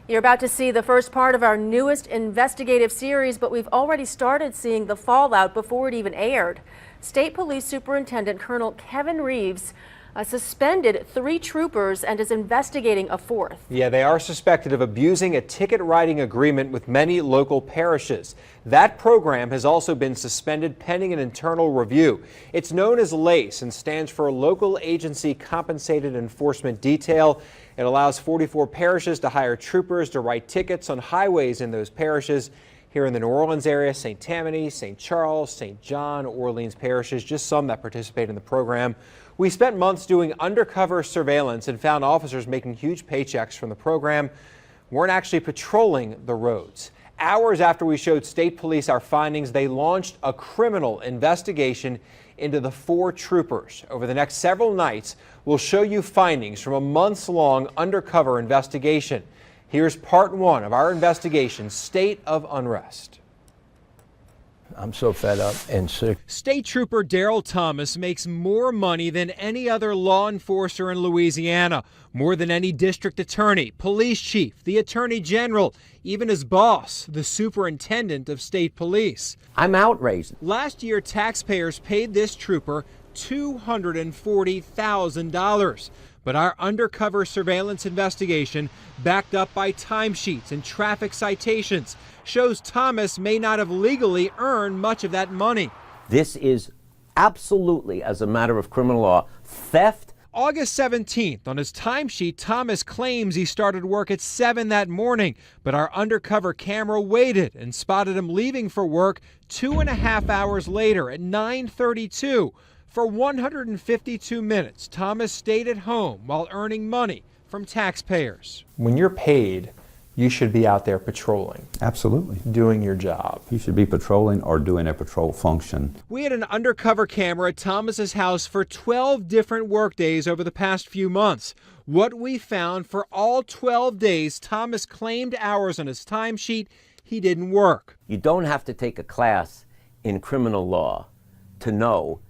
You're about to see the first part of our newest investigative series, but we've already started seeing the fallout before it even aired. State Police Superintendent Colonel Kevin Reeves suspended 3 troopers and is investigating a 4th. Yeah, they are suspected of abusing a ticket writing agreement with many local parishes. That program has also been suspended pending an internal review. It's known as LACE and stands for Local Agency Compensated Enforcement Detail. It allows 44 parishes to hire troopers to write tickets on highways in those parishes. Here in the New Orleans area, St. Tammany, St. Charles, St. John, Orleans parishes, just some that participate in the program. We spent months doing undercover surveillance and found officers making huge paychecks from the program weren't actually patrolling the roads. Hours after we showed state police our findings, they launched a criminal investigation into the 4 troopers. Over the next several nights, we'll show you findings from a months-long undercover investigation. Here's part 1 of our investigation, State of Unrest. I'm so fed up and sick. State Trooper Daryl Thomas makes more money than any other law enforcer in Louisiana, more than any district attorney, police chief, the attorney general, even his boss, the superintendent of state police. I'm outraged. Last year, taxpayers paid this trooper $240,000. But our undercover surveillance investigation, backed up by timesheets and traffic citations, shows Thomas may not have legally earned much of that money. This is absolutely, as a matter of criminal law, theft. August 17th, on his timesheet, Thomas claims he started work at 7 that morning, but our undercover camera waited and spotted him leaving for work 2.5 hours later at 9:32. For 152 minutes, Thomas stayed at home while earning money from taxpayers. When you're paid, you should be out there patrolling. Absolutely. Doing your job. You should be patrolling or doing a patrol function. We had an undercover camera at Thomas's house for 12 different work days over the past few months. What we found, for all 12 days Thomas claimed hours on his timesheet he didn't work. You don't have to take a class in criminal law to know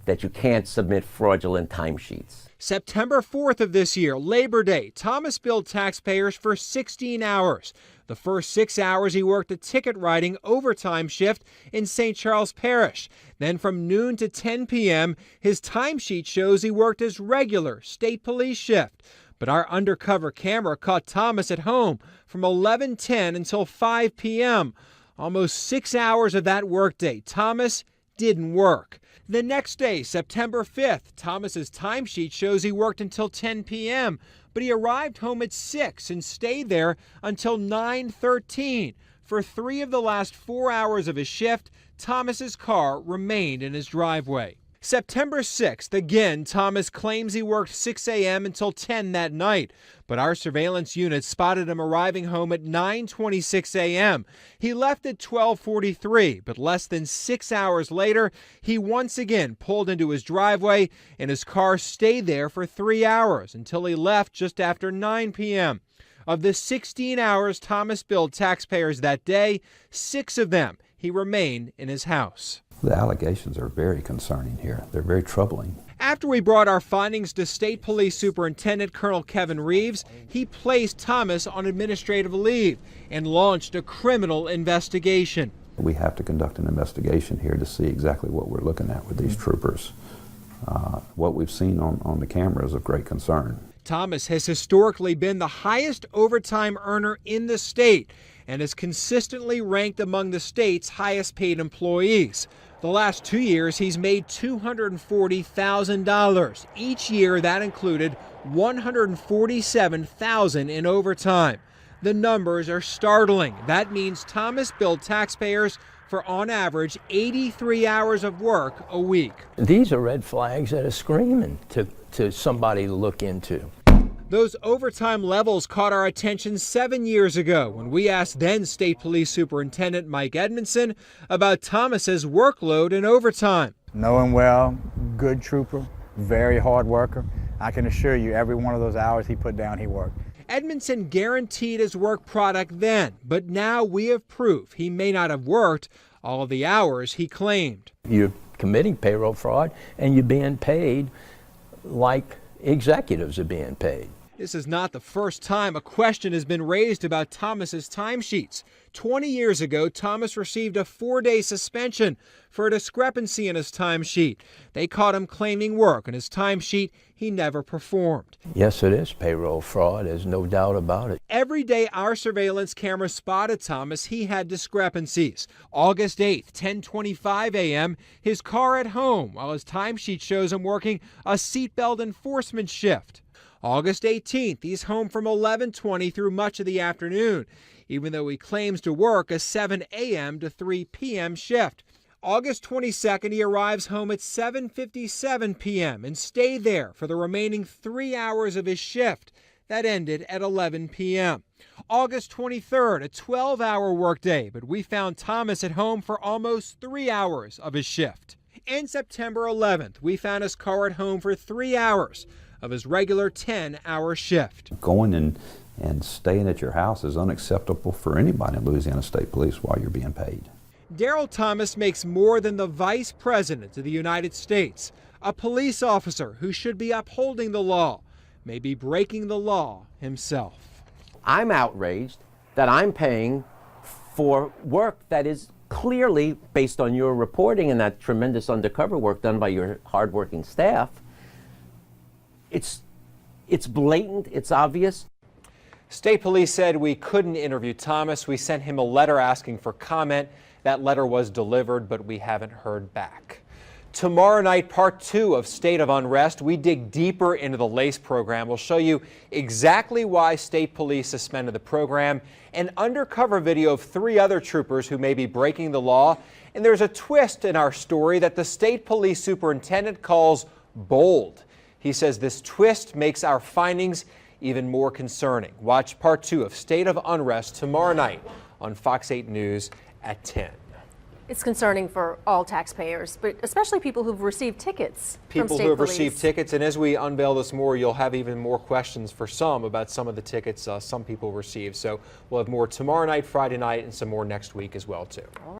that you can't submit fraudulent timesheets. September 4th of this year, Labor Day, Thomas billed taxpayers for 16 hours. The first 6 hours he worked a ticket writing overtime shift in St. Charles Parish. Then from noon to 10 p.m., his timesheet shows he worked his regular state police shift. But our undercover camera caught Thomas at home from 11:10 until 5 p.m. Almost 6 hours of that workday, Thomas didn't work. The next day, September 5th, Thomas's timesheet shows he worked until 10 p.m., but he arrived home at 6 and stayed there until 9:13. For 3 of the last 4 hours of his shift, Thomas's car remained in his driveway. September 6th, again, Thomas claims he worked 6 a.m. until 10 that night, but our surveillance unit spotted him arriving home at 9:26 a.m. He left at 12:43, but less than 6 hours later, he once again pulled into his driveway, and his car stayed there for 3 hours until he left just after 9 p.m. Of the 16 hours Thomas billed taxpayers that day, 6 of them he remained in his house. The allegations are very concerning here. They're very troubling. After we brought our findings to State Police Superintendent Colonel Kevin Reeves, he placed Thomas on administrative leave and launched a criminal investigation. We have to conduct an investigation here to see exactly what we're looking at with these troopers. What we've seen on the camera is of great concern. Thomas has historically been the highest overtime earner in the state and is consistently ranked among the state's highest paid employees. The last 2 years, he's made $240,000. Each year, that included $147,000 in overtime. The numbers are startling. That means Thomas billed taxpayers for, on average, 83 hours of work a week. These are red flags that are screaming to somebody to look into. Those overtime levels caught our attention 7 years ago when we asked then State Police Superintendent Mike Edmondson about Thomas's workload and overtime. Know him well, good trooper, very hard worker. I can assure you every one of those hours he put down, he worked. Edmondson guaranteed his work product then, but now we have proof he may not have worked all of the hours he claimed. You're committing payroll fraud and you're being paid like executives are being paid. This is not the first time a question has been raised about Thomas's timesheets. 20 years ago, Thomas received a 4-day suspension for a discrepancy in his timesheet. They caught him claiming work on his timesheet he never performed. Yes, it is payroll fraud. There's no doubt about it. Every day our surveillance camera spotted Thomas, he had discrepancies. August 8th, 10:25 a.m., his car at home, while his timesheet shows him working a seatbelt enforcement shift. August 18th, he's home from 11:20 through much of the afternoon, even though he claims to work a 7 a.m. to 3 p.m. shift. August 22nd, he arrives home at 7:57 p.m. and stayed there for the remaining 3 hours of his shift. That ended at 11 p.m. August 23rd, a 12-hour workday, but we found Thomas at home for almost 3 hours of his shift. And September 11th, we found his car at home for 3 hours of his regular 10-hour shift. Going and staying at your house is unacceptable for anybody in Louisiana State Police while you're being paid. Daryl Thomas makes more than the Vice President of the United States, a police officer who should be upholding the law, may be breaking the law himself. I'm outraged that I'm paying for work that is clearly, based on your reporting and that tremendous undercover work done by your hardworking staff, it's blatant, it's obvious. State police said we couldn't interview Thomas. We sent him a letter asking for comment. That letter was delivered, but we haven't heard back. Tomorrow night, part 2 of State of Unrest. We dig deeper into the LACE program. We'll show you exactly why state police suspended the program, an undercover video of 3 other troopers who may be breaking the law, and there's a twist in our story that the state police superintendent calls bold. He says this twist makes our findings even more concerning. Watch part 2 of State of Unrest tomorrow night on Fox 8 News at 10. It's concerning for all taxpayers, but especially people who've received tickets from People state who have police. received tickets, and as we unveil this more, you'll have even more questions for some about some of the tickets some people received. So we'll have more tomorrow night, Friday night, and some more next week as well, too.